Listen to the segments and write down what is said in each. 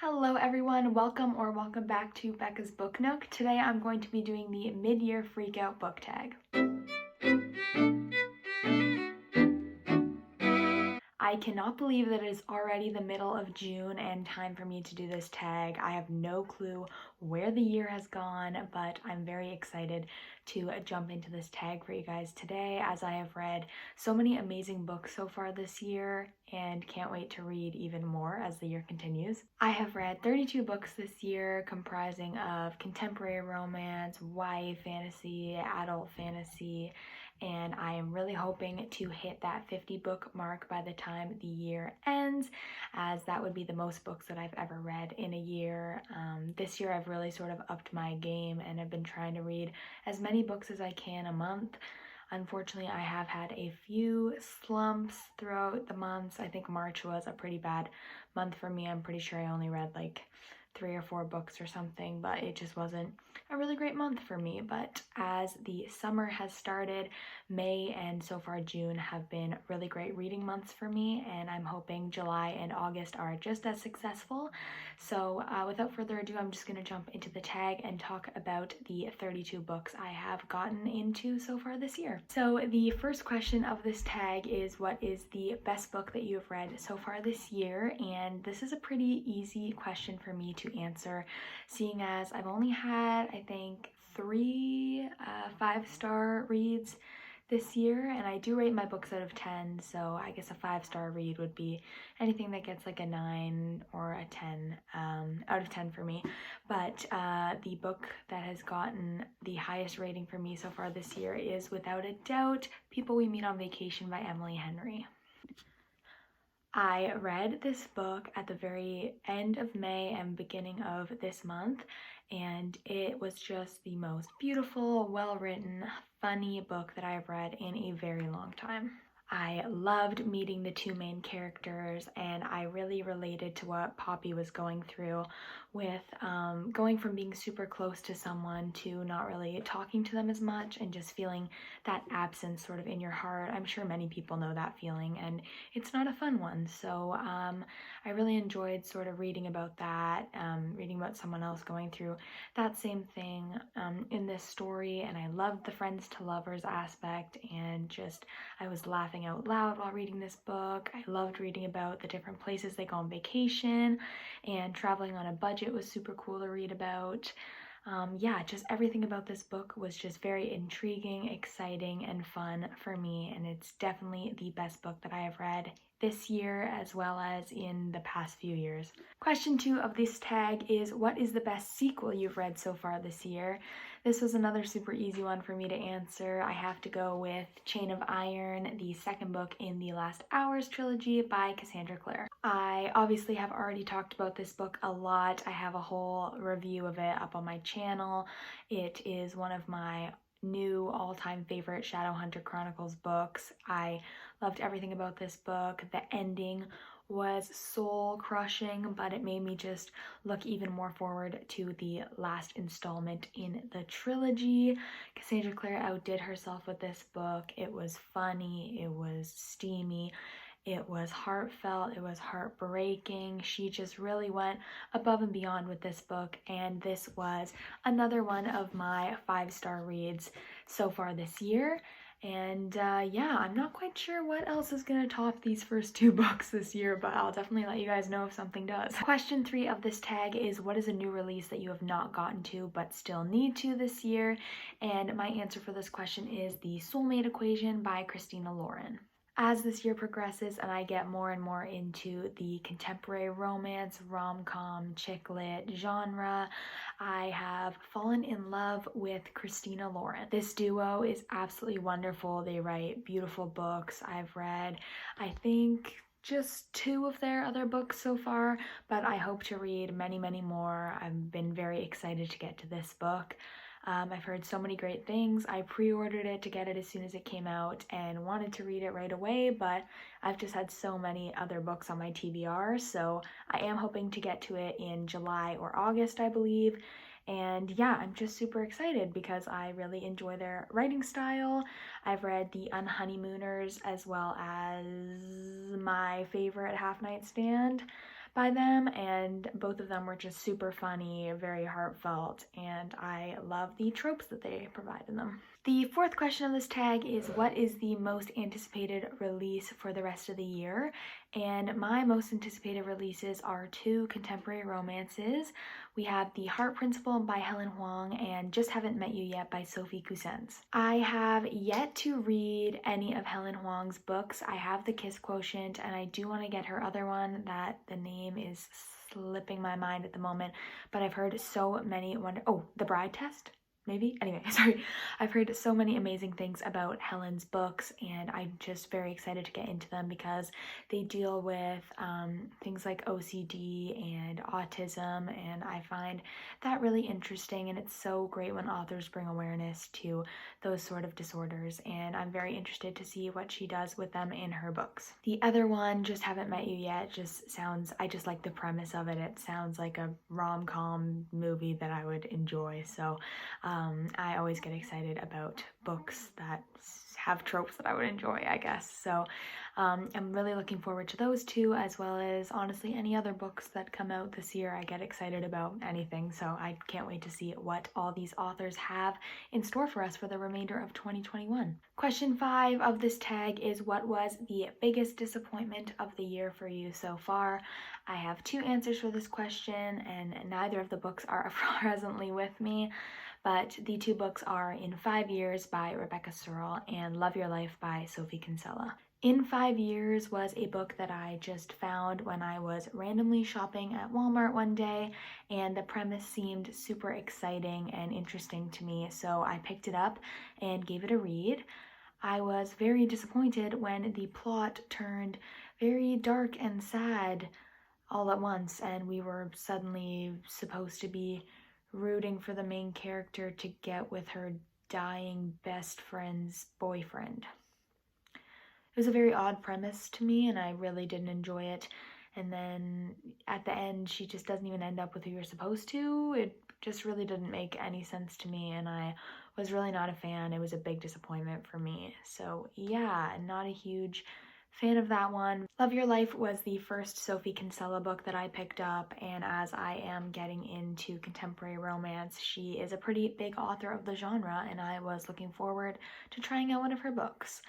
Hello everyone, welcome back to Becca's Book Nook. Today I'm going to be doing the mid-year freakout book tag. I cannot believe that it is already the middle of June and time for me to do this tag. I have no clue where the year has gone, but I'm very excited to jump into this tag for you guys today, as I have read so many amazing books so far this year and can't wait to read even more as the year continues. I have read 32 books this year, comprising of contemporary romance, YA fantasy, adult fantasy, and I am really hoping to hit that 50 book mark by the time the year ends, as that would be the most books that I've ever read in a year. This year I've really sort of upped my game and I've been trying to read as many books as I can a month. Unfortunately, I have had a few slumps throughout the months. I think March was a pretty bad month for me. I'm pretty sure I only read like 3 or 4 books or something, but it just wasn't a really great month for me. But as the summer has started, May and so far June have been really great reading months for me, and I'm hoping July and August are just as successful. So without further ado, I'm just going to jump into the tag and talk about the 32 books I have gotten into so far this year. So the first question of this tag is, what is the best book that you have read so far this year? And this is a pretty easy question for me to answer, seeing as I've only had, I think, 3 5-star reads this year, and I do rate my books out of 10, so I guess a 5-star read would be anything that gets like a 9 or a 10 out of 10 for me. But the book that has gotten the highest rating for me so far this year is without a doubt People We Meet on Vacation by Emily Henry. I read this book at the very end of May and beginning of this month, and it was just the most beautiful, well-written, funny book that I have read in a very long time. I loved meeting the 2 main characters, and I really related to what Poppy was going through with going from being super close to someone to not really talking to them as much and just feeling that absence sort of in your heart. I'm sure many people know that feeling, and it's not a fun one. So I really enjoyed sort of reading about that, reading about someone else going through that same thing in this story, and I loved the friends to lovers aspect, and just I was laughing out loud while reading this book. I loved reading about the different places they go on vacation, and traveling on a budget was super cool to read about. Yeah, just everything about this book was just very intriguing, exciting, and fun for me, and it's definitely the best book that I have read this year as well as in the past few years. Question 2 of this tag is, what is the best sequel you've read so far this year? This was another super easy one for me to answer. I have to go with Chain of Iron, the second book in the Last Hours trilogy by Cassandra Clare. I obviously have already talked about this book a lot. I have a whole review of it up on my channel. It is one of my new all-time favorite Shadowhunter Chronicles books. I loved everything about this book. The ending was soul-crushing, but it made me just look even more forward to the last installment in the trilogy. Cassandra Clare outdid herself with this book. It was funny, it was steamy, it was heartfelt, it was heartbreaking. She just really went above and beyond with this book, and this was another one of my 5-star reads so far this year. And yeah, I'm not quite sure what else is going to top these first 2 books this year, but I'll definitely let you guys know if something does. Question 3 of this tag is, what is a new release that you have not gotten to but still need to this year? And my answer for this question is The Soulmate Equation by Christina Lauren. As this year progresses and I get more and more into the contemporary romance, rom-com, chick lit genre, I have fallen in love with Christina Lauren. This duo is absolutely wonderful. They write beautiful books. I've read, I think, just 2 of their other books so far, but I hope to read many, many more. I've been very excited to get to this book. I've heard so many great things. I pre-ordered it to get it as soon as it came out and wanted to read it right away, but I've just had so many other books on my TBR, so I am hoping to get to it in July or August, I believe. And yeah, I'm just super excited because I really enjoy their writing style. I've read The Unhoneymooners as well as my favorite Half Night Stand by them, and both of them were just super funny, very heartfelt, and I love the tropes that they provide in them. The fourth question of this tag is, what is the most anticipated release for the rest of the year? And my most anticipated releases are two contemporary romances. We have The Heart Principle by Helen Huang and Just Haven't Met You Yet by Sophie Cousins. I have yet to read any of Helen Huang's books. I have The Kiss Quotient, and I do want to get her other one that the name is slipping my mind at the moment, but I've heard so many The Bride Test? Maybe? Anyway, sorry. I've heard so many amazing things about Helen's books, and I'm just very excited to get into them because they deal with things like OCD and autism, and I find that really interesting, and it's so great when authors bring awareness to those sort of disorders, and I'm very interested to see what she does with them in her books. The other one, Just Haven't Met You Yet, I just like the premise of it. It sounds like a rom-com movie that I would enjoy, so I always get excited about books that have tropes that I would enjoy, I guess. So I'm really looking forward to those two, as well as honestly any other books that come out this year. I get excited about anything, so I can't wait to see what all these authors have in store for us for the remainder of 2021. Question 5 of this tag is, what was the biggest disappointment of the year for you so far? I have 2 answers for this question, and neither of the books are presently with me. But the 2 books are In 5 Years by Rebecca Searle and Love Your Life by Sophie Kinsella. In 5 Years was a book that I just found when I was randomly shopping at Walmart one day, and the premise seemed super exciting and interesting to me, so I picked it up and gave it a read. I was very disappointed when the plot turned very dark and sad all at once, and we were suddenly supposed to be rooting for the main character to get with her dying best friend's boyfriend. It was a very odd premise to me, and I really didn't enjoy it. And then at the end, she just doesn't even end up with who you're supposed to. It just really didn't make any sense to me, and I was really not a fan. It was a big disappointment for me. So yeah, not a huge fan of that one. Love Your Life was the first Sophie Kinsella book that I picked up, and as I am getting into contemporary romance, she is a pretty big author of the genre, and I was looking forward to trying out one of her books.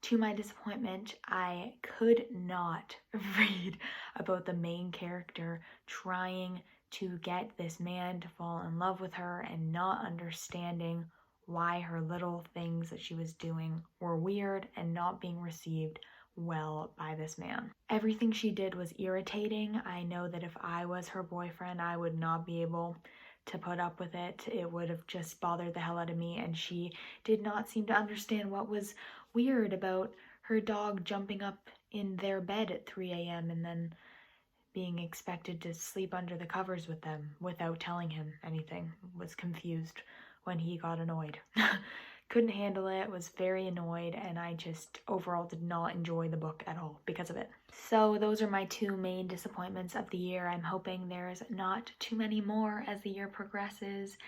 To my disappointment, I could not read about the main character trying to get this man to fall in love with her and not understanding why her little things that she was doing were weird and not being received well by this man. Everything she did was irritating. I know that if I was her boyfriend, I would not be able to put up with it. It would have just bothered the hell out of me, and she did not seem to understand what was weird about her dog jumping up in their bed at 3 a.m. and then being expected to sleep under the covers with them without telling him anything. Was confused when he got annoyed. Couldn't handle it, was very annoyed, and I just overall did not enjoy the book at all because of it. So those are my 2 main disappointments of the year. I'm hoping there's not too many more as the year progresses,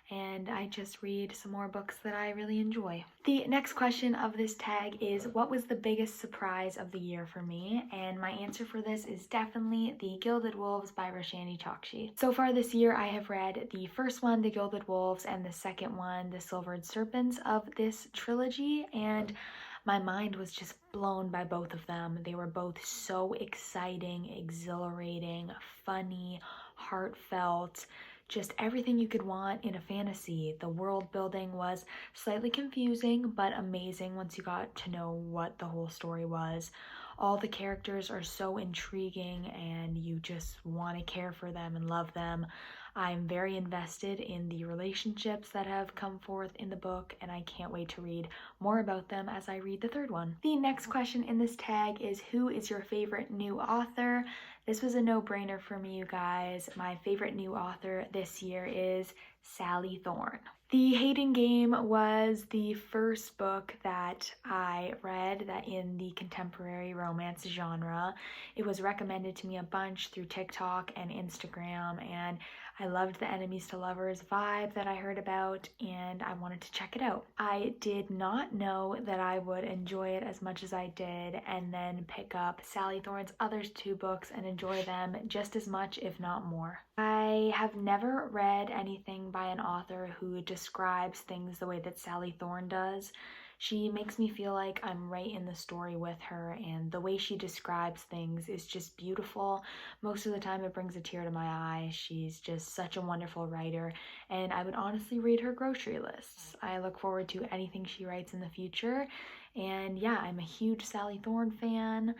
and I just read some more books that I really enjoy. The next question of this tag is, what was the biggest surprise of the year for me? And my answer for this is definitely The Gilded Wolves by Roshani Chokshi. So far this year, I have read the first one, The Gilded Wolves, and the second one, The Silvered Serpents of this trilogy, and my mind was just blown by both of them. They were both so exciting, exhilarating, funny, heartfelt, just everything you could want in a fantasy. The world building was slightly confusing, but amazing once you got to know what the whole story was. All the characters are so intriguing, and you just want to care for them and love them. I'm very invested in the relationships that have come forth in the book, and I can't wait to read more about them as I read the third one. The next question in this tag is, who is your favorite new author? This was a no-brainer for me, you guys. My favorite new author this year is Sally Thorne. The Hating Game was the first book that I read that in the contemporary romance genre. It was recommended to me a bunch through TikTok and Instagram, and I I loved the enemies to lovers vibe that I heard about, and I wanted to check it out. I did not know that I would enjoy it as much as I did, and then pick up Sally Thorne's other 2 books and enjoy them just as much, if not more. I have never read anything by an author who describes things the way that Sally Thorne does. She makes me feel like I'm right in the story with her, and the way she describes things is just beautiful. Most of the time it brings a tear to my eye. She's just such a wonderful writer, and I would honestly read her grocery lists. I look forward to anything she writes in the future, and yeah, I'm a huge Sally Thorne fan.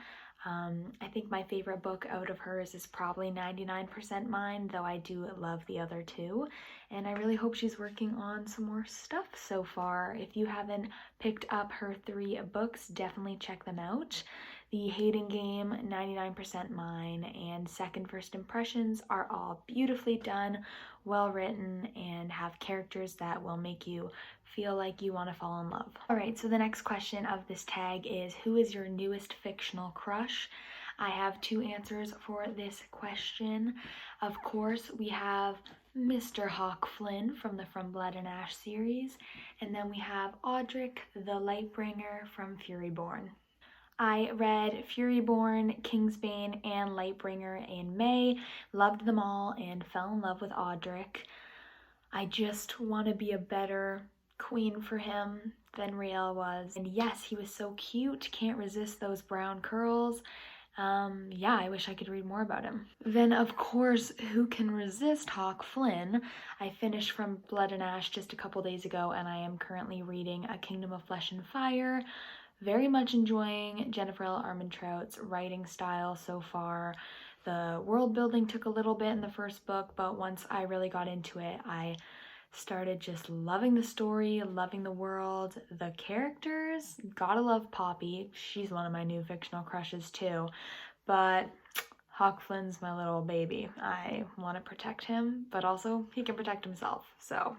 I think my favorite book out of hers is probably 99% mine, though I do love the other 2. And I really hope she's working on some more stuff so far. If you haven't picked up her 3 books, definitely check them out. The Hating Game, 99% mine, and Second First Impressions are all beautifully done, well written, and have characters that will make you feel like you want to fall in love. Alright, so the next question of this tag is, who is your newest fictional crush? I have 2 answers for this question. Of course, we have Mr. Hawk Flynn from the From Blood and Ash series, and then we have Audric the Lightbringer from Furyborn. I read Furyborn, Kingsbane, and Lightbringer in May, loved them all, and fell in love with Audric. I just want to be a better queen for him than Riel was. And yes, he was so cute, can't resist those brown curls. Yeah, I wish I could read more about him. Then, of course, who can resist Hawk Flynn? I finished From Blood and Ash just a couple days ago, and I am currently reading A Kingdom of Flesh and Fire. Very much enjoying Jennifer L. Armentrout's writing style so far. The world building took a little bit in the first book, but once I really got into it, I started just loving the story, loving the world, the characters. Gotta love Poppy. She's one of my new fictional crushes too. But Hawk Flynn's my little baby. I want to protect him, but also he can protect himself. So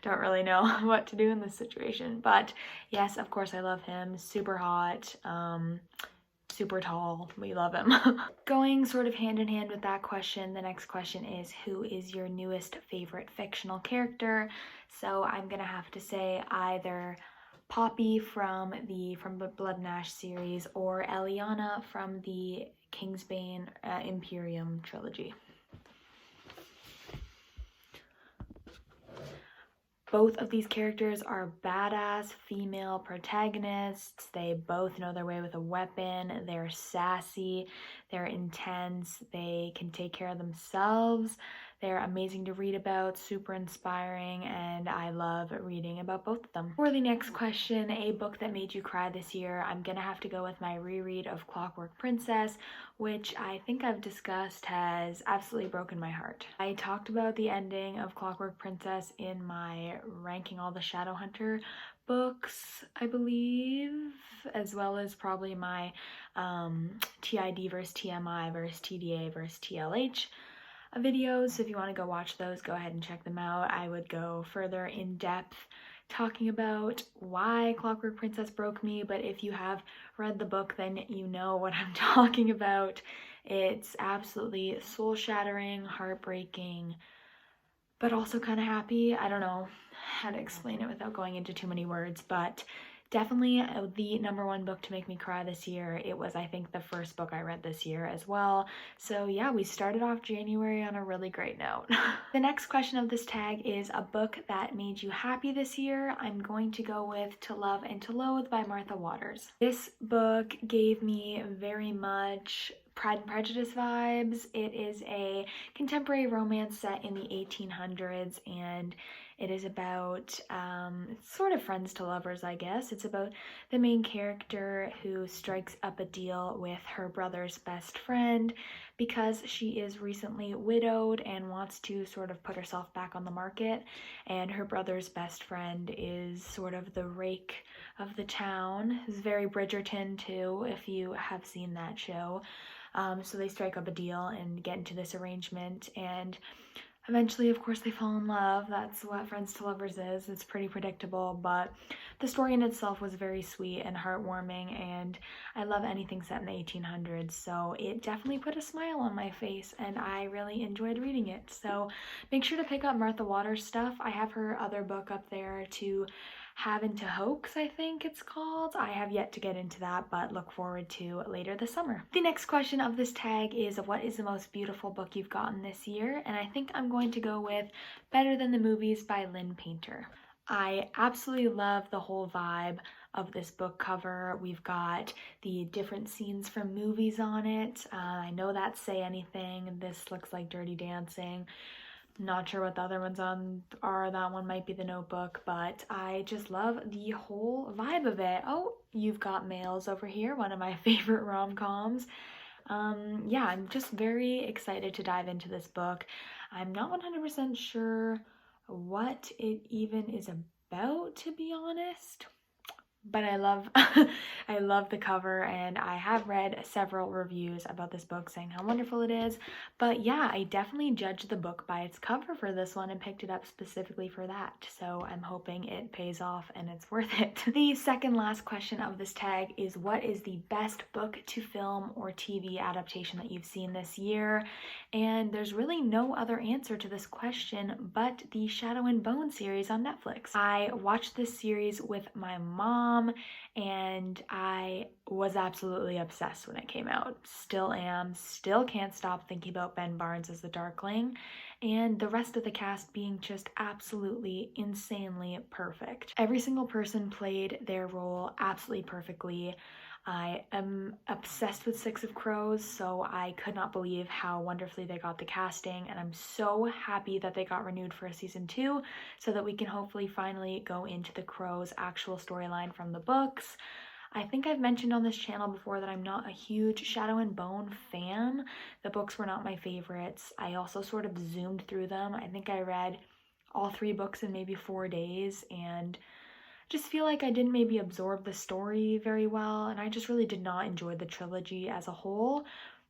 don't really know what to do in this situation. But yes, of course I love him. Super hot. Super tall. We love him. Going sort of hand in hand with that question, the next question is, who is your newest favorite fictional character? So I'm gonna have to say either Poppy from the Blood and Ash series or Eliana from the Kingsbane Imperium trilogy. Both of these characters are badass female protagonists. They both know their way with a weapon. They're sassy, they're intense, they can take care of themselves. They're amazing to read about, super inspiring, and I love reading about both of them. For the next question, a book that made you cry this year, I'm gonna have to go with my reread of Clockwork Princess, which I think I've discussed has absolutely broken my heart. I talked about the ending of Clockwork Princess in my ranking all the Shadowhunter books, I believe, as well as probably my TID versus TMI versus TDA versus TLH videos. So if you want to go watch those, go ahead and check them out. I would go further in depth talking about why Clockwork Princess broke me, but if you have read the book, then you know what I'm talking about. It's absolutely soul-shattering, heartbreaking, but also kind of happy. I don't know how to explain it without going into too many words, but definitely the #1 book to make me cry this year. It was, I think, the first book I read this year as well. So yeah, we started off January on a really great note. The next question of this tag is a book that made you happy this year. I'm going to go with To Love and to Loathe by Martha Waters. This book gave me very much Pride and Prejudice vibes. It is a contemporary romance set in the 1800s, and it is about sort of friends to lovers, I guess. It's about the main character who strikes up a deal with her brother's best friend because she is recently widowed and wants to sort of put herself back on the market, and her brother's best friend is sort of the rake of the town. It's very Bridgerton too, if you have seen that show. So they strike up a deal and get into this arrangement, and Eventually, of course, they fall in love. That's what Friends to Lovers is. It's pretty predictable, but the story in itself was very sweet and heartwarming, and I love anything set in the 1800s, so it definitely put a smile on my face, and I really enjoyed reading it. So make sure to pick up Martha Waters' stuff. I have her other book up there, To Have into Hoax, I think it's called. I have yet to get into that, but look forward to later this summer. The next question of this tag is, what is the most beautiful book you've gotten this year? And I think I'm going to go with Better Than the Movies by Lynn Painter. I absolutely love the whole vibe of this book cover. We've got the different scenes from movies on it. I know that's Say Anything. This looks like Dirty Dancing. Not sure what the other ones on are. That one might be The Notebook, but I just love the whole vibe of it. Oh, You've Got Mails over here, one of my favorite rom-coms. Yeah, I'm just very excited to dive into this book. I'm not 100% sure what it even is about, to be honest. But I love I love the cover, and I have read several reviews about this book saying how wonderful it is. But yeah, I definitely judged the book by its cover for this one and picked it up specifically for that. So I'm hoping it pays off and it's worth it. The second last question of this tag is, what is the best book to film or TV adaptation that you've seen this year? And there's really no other answer to this question but the Shadow and Bone series on Netflix. I watched this series with my mom, and I was absolutely obsessed when it came out. Still am, still can't stop thinking about Ben Barnes as the Darkling, and the rest of the cast being just absolutely insanely perfect. Every single person played their role absolutely perfectly. I am obsessed with Six of Crows, so I could not believe how wonderfully they got the casting, and I'm so happy that they got renewed for a season 2 so that we can hopefully finally go into the Crows' actual storyline from the books. I think I've mentioned on this channel before that I'm not a huge Shadow and Bone fan. The books were not my favorites. I also sort of zoomed through them. I think I read all 3 books in maybe 4 days, and just feel like I didn't maybe absorb the story very well, and I just really did not enjoy the trilogy as a whole.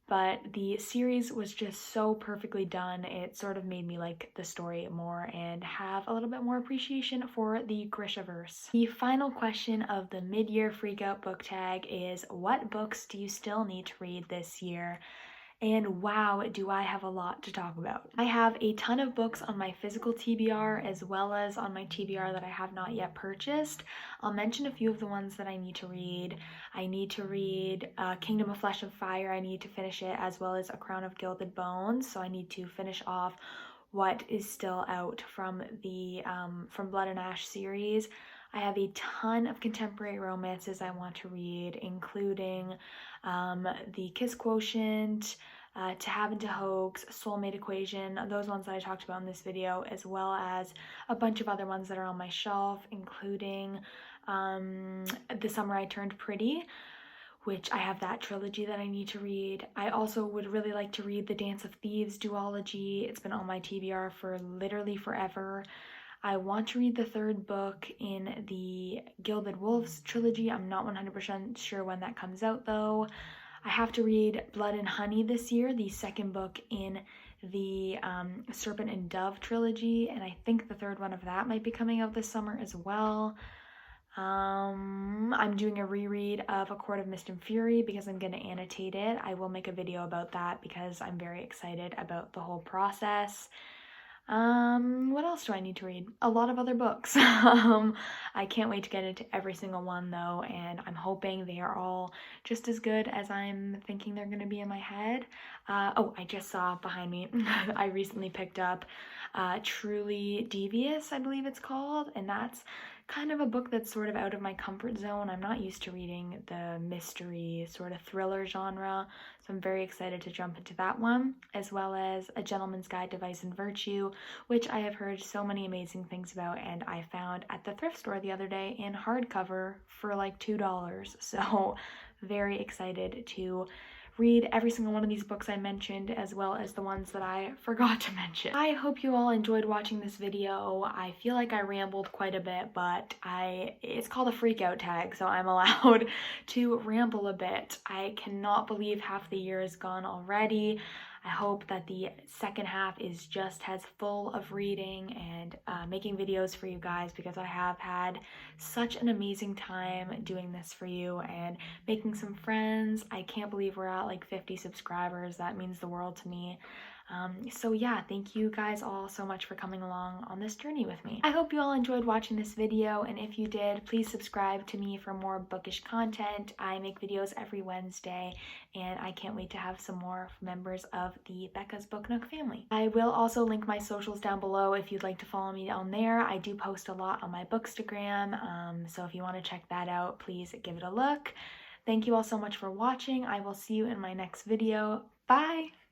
But the series was just so perfectly done. It sort of made me like the story more and have a little bit more appreciation for the Grishaverse. The final question of the mid-year freakout book tag is, what books do you still need to read this year? And wow, do I have a lot to talk about. I have a ton of books on my physical TBR as well as on my TBR that I have not yet purchased. I'll mention a few of the ones that I need to read. I need to read Kingdom of Flesh and Fire. I need to finish it, as well as A Crown of Gilded Bones. So I need to finish off what is still out from the from Blood and Ash series. I have a ton of contemporary romances I want to read, including The Kiss Quotient, To Have and to Hoax, Soulmate Equation, those ones that I talked about in this video, as well as a bunch of other ones that are on my shelf, including The Summer I Turned Pretty, which I have that trilogy that I need to read. I also would really like to read the Dance of Thieves duology. It's been on my TBR for literally forever. I want to read the 3rd book in the Gilded Wolves trilogy. I'm not 100% sure when that comes out though. I have to read Blood and Honey this year, the 2nd book in the Serpent and Dove trilogy, and I think the 3rd one of that might be coming out this summer as well. I'm doing a reread of A Court of Mist and Fury because I'm going to annotate it. I will make a video about that because I'm very excited about the whole process. What else do I need to read? A lot of other books. I can't wait to get into every single one though, and I'm hoping they are all just as good as I'm thinking they're going to be in my head. Oh, I just saw behind me, I recently picked up Truly Devious, I believe it's called, and that's kind of a book that's sort of out of my comfort zone. I'm not used to reading the mystery sort of thriller genre, so I'm very excited to jump into that one, as well as A Gentleman's Guide to Vice and Virtue, which I have heard so many amazing things about, and I found at the thrift store the other day in hardcover for like $2. So very excited to read every single one of these books I mentioned, as well as the ones that I forgot to mention. I hope you all enjoyed watching this video. I feel like I rambled quite a bit, but it's called a freakout tag, so I'm allowed to ramble a bit. I cannot believe half the year is gone already. I hope that the second half is just as full of reading and making videos for you guys, because I have had such an amazing time doing this for you and making some friends. I can't believe we're at like 50 subscribers. That means the world to me. So yeah, thank you guys all so much for coming along on this journey with me. I hope you all enjoyed watching this video, and if you did, please subscribe to me for more bookish content. I make videos every Wednesday, and I can't wait to have some more members of the Becca's Book Nook family. I will also link my socials down below if you'd like to follow me on there. I do post a lot on my Bookstagram, so if you want to check that out, please give it a look. Thank you all so much for watching. I will see you in my next video. Bye!